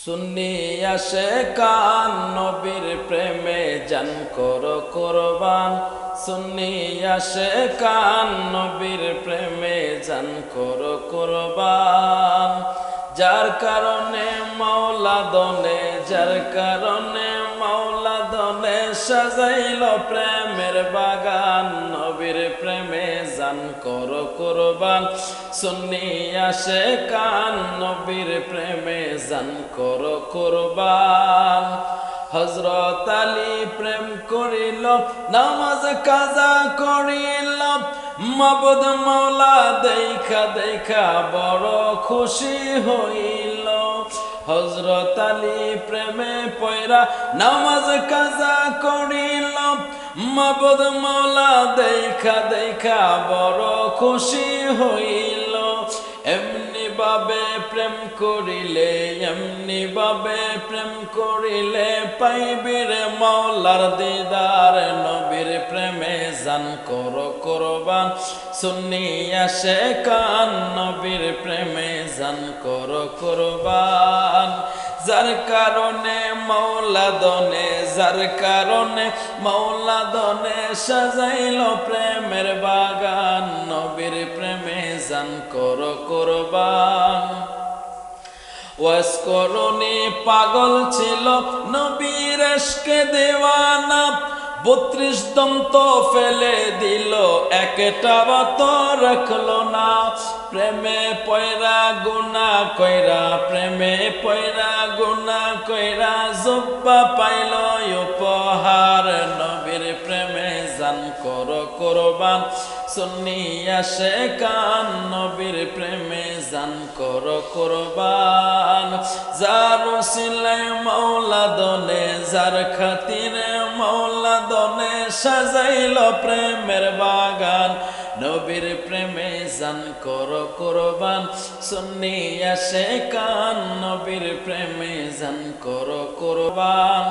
সুন্নি আশিকান নবীর প্রেমে জান করো কুরবান। সুন্নি আশিকান নবীর প্রেমে জান করো কুরবান। যার কারণে মাওলা দনে, যার কারণে মাওলা দনে সাজাইল প্রেমের বাগান। নবীর প্রেমে জান করো কুরবান। সুন্নি আশিকান নবীর প্রেমে জান করো কুরবান। হযরত আলী প্রেম করিল, নামাজ কাজা করিল, মাবুদ মাওলা দেখা দেখা বড় খুশি হইল। হযরত আলী প্রেমে পয়রা নামাজ কাজা করিল, মাবুদ মাওলা দেখা দেখা বড় খুশি হইল। এমনি ভাবে প্রেম করিলে, এমনি ভাবে প্রেম করিলে পাইবি রে মাওলার দিদার। নবীর প্রেমে জান করো কুরবান। সুন্নি আশিকান নবীর প্রেমে জান করো কুরবান। যার কারণে মাওলা দনে, যার কারণে মাওলা দনে সাজাইল প্রেমের বাগান। নবীর প্রেমে জান করো কুরবান। ওয়াস করুনি পাগল ছিল, নবীর ইশকে দেওয়ানা। 32 দন্ত ফেলে দিল, একটা বাত রাখলো না। প্রেমে পয়রা গুনাহ কইরা, প্রেমে পয়রা গুনাহ কইরা জুব্বা পাইল উপহার। নবীর প্রেমে জান করো কুরবান। সুন্নি আশিকান নবীর প্রেমে জান করো কুরবান। যার ওসিলায় মাওলা দনে, যার খাতিরে মাওলা দনে সাজাইল প্রেমের বাগান। নবীর প্রেমে জান করো কুরবান। সুন্নি আশিকান নবীর প্রেমে জান করো কুরবান।